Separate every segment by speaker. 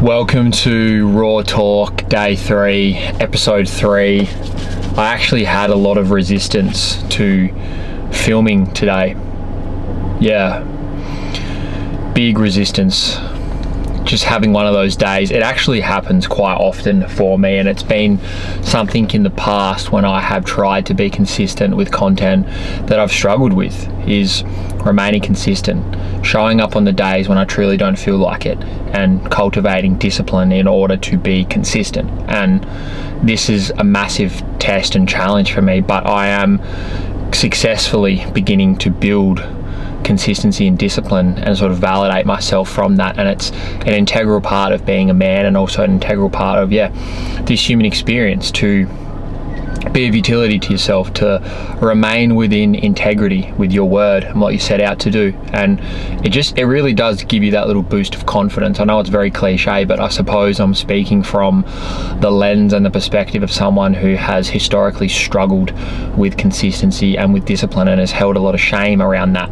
Speaker 1: Welcome to Raw Talk Day 3, Episode 3. I actually had a lot of resistance to filming today. Yeah, big resistance. Just having one of those days. It actually happens quite often for me, and it's been something in the past when I have tried to be consistent with content that I've struggled with, is remaining consistent, showing up on the days when I truly don't feel like it, and cultivating discipline in order to be consistent. And this is a massive test and challenge for me, but I am successfully beginning to build consistency and discipline and sort of validate myself from that. And it's an integral part of being a man, and also an integral part of this human experience, to be of utility to yourself, to remain within integrity with your word and what you set out to do. And it really does give you that little boost of confidence. I know it's very cliche, but I suppose I'm speaking from the lens and the perspective of someone who has historically struggled with consistency and with discipline, and has held a lot of shame around that,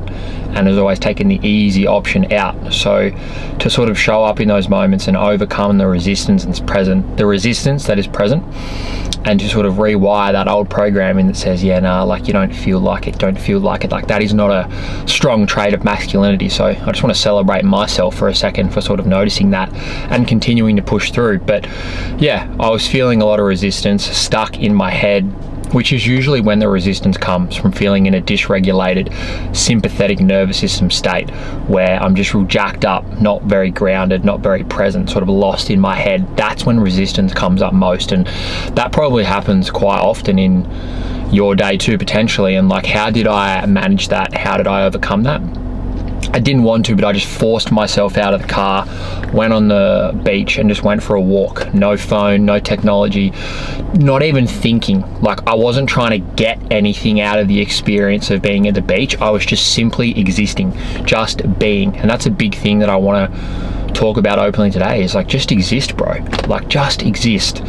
Speaker 1: and has always taken the easy option out. So to sort of show up in those moments and overcome the resistance that is present, and to sort of rewire that old programming that says, you don't feel like it, like that is not a strong trait of masculinity. So I just want to celebrate myself for a second for sort of noticing that and continuing to push through. But yeah, I was feeling a lot of resistance stuck in my head, which is usually when the resistance comes from feeling in a dysregulated sympathetic nervous system state, where I'm just real jacked up, not very grounded, not very present, sort of lost in my head. That's when resistance comes up most, and that probably happens quite often in your day too, potentially. And how did I manage that? How did I overcome that? I didn't want to, but I just forced myself out of the car, went on the beach and just went for a walk. No phone, no technology, not even thinking. I wasn't trying to get anything out of the experience of being at the beach. I was just simply existing, just being. And that's a big thing that I want to talk about openly today, is just exist, bro. Just exist.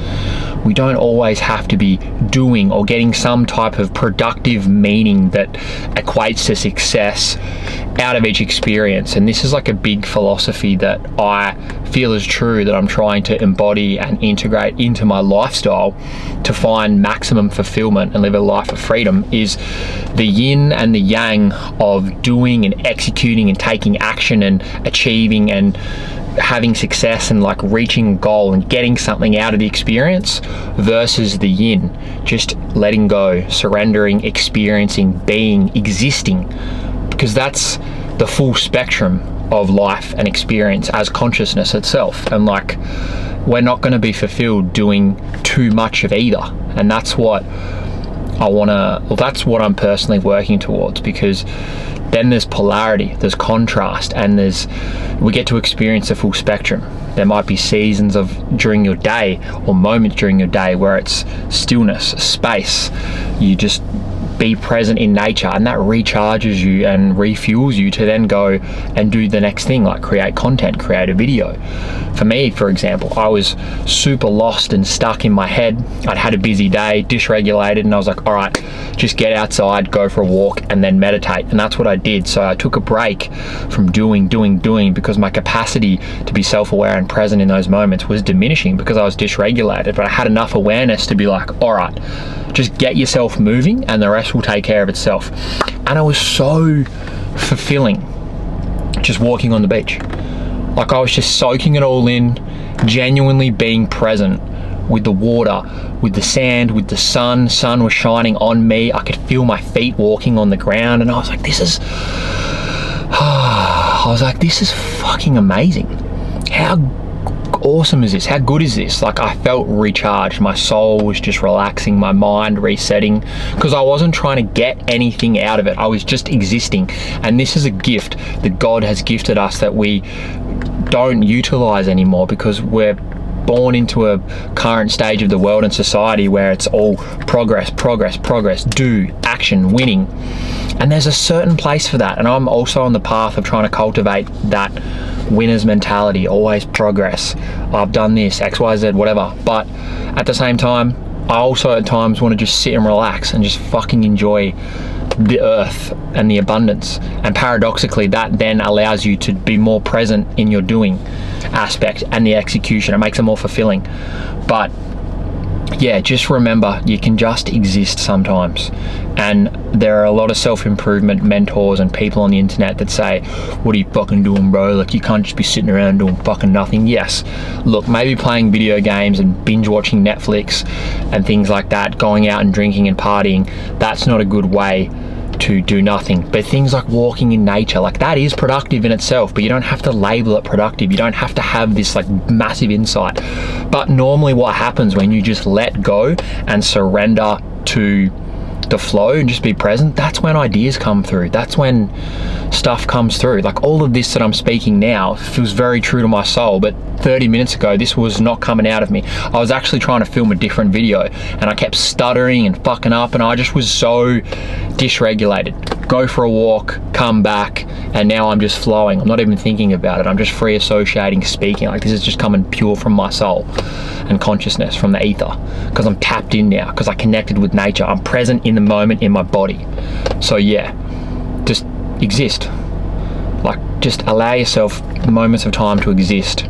Speaker 1: We don't always have to be doing or getting some type of productive meaning that equates to success out of each experience. And this is a big philosophy that I feel is true, that I'm trying to embody and integrate into my lifestyle to find maximum fulfillment and live a life of freedom, is the yin and the yang of doing and executing and taking action and achieving and having success and reaching a goal and getting something out of the experience, versus the yin, just letting go, surrendering, experiencing, being, existing, because that's the full spectrum of life and experience as consciousness itself. And we're not going to be fulfilled doing too much of either. And that's what that's what I'm personally working towards, because then there's polarity, there's contrast, and we get to experience the full spectrum. There might be seasons during your day, or moments during your day, where it's stillness, space. You just be present in nature, and that recharges you and refuels you to then go and do the next thing, create content, create a video. For me, for example, I was super lost and stuck in my head. I'd had a busy day, dysregulated, and I was all right, just get outside, go for a walk, and then meditate. And that's what I did. So I took a break from doing, because my capacity to be self-aware and present in those moments was diminishing, because I was dysregulated. But I had enough awareness to be all right, just get yourself moving and the rest will take care of itself. And it was so fulfilling just walking on the beach. I was just soaking it all in, genuinely being present with the water, with the sand, with the sun. Sun was shining on me. I could feel my feet walking on the ground, and I was this is fucking amazing. How awesome is this? How good is this? I felt recharged. My soul was just relaxing, my mind resetting, because I wasn't trying to get anything out of it. I was just existing. And this is a gift that God has gifted us that we don't utilize anymore, because we're born into a current stage of the world and society where it's all progress, do, action, winning. And there's a certain place for that. And I'm also on the path of trying to cultivate that winner's mentality, always progress. I've done this, X, Y, Z, whatever. But at the same time, I also at times want to just sit and relax and just fucking enjoy the earth and the abundance. And paradoxically, that then allows you to be more present in your doing. aspect and the execution. It makes it more fulfilling. But yeah, just remember, you can just exist sometimes. And there are a lot of self-improvement mentors and people on the internet that say, what are you fucking doing, bro? Like, you can't just be sitting around doing fucking nothing. Yes, look, maybe playing video games and binge watching Netflix and things like that, going out and drinking and partying, that's not a good way to do nothing. But things like walking in nature, like, that is productive in itself, but you don't have to label it productive. You don't have to have this like massive insight. But normally what happens when you just let go and surrender to the flow and just be present, that's when ideas come through. That's when stuff comes through. Like, all of this that I'm speaking now feels very true to my soul, but 30 minutes ago this was not coming out of me. I was actually trying to film a different video and I kept stuttering and fucking up, and I just was so dysregulated. Go for a walk, come back, and now I'm just flowing. I'm not even thinking about it. I'm just free associating, speaking. Like, this is just coming pure from my soul and consciousness, from the ether, because I'm tapped in now, because I connected with nature. I'm present in the moment in my body. So yeah, just exist. Like, just allow yourself moments of time to exist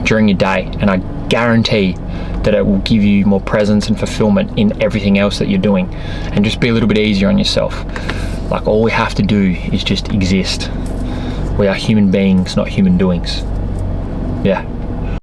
Speaker 1: during your day, and I guarantee that it will give you more presence and fulfillment in everything else that you're doing, and just be a little bit easier on yourself. Like, all we have to do is just exist. We are human beings, not human doings. Yeah.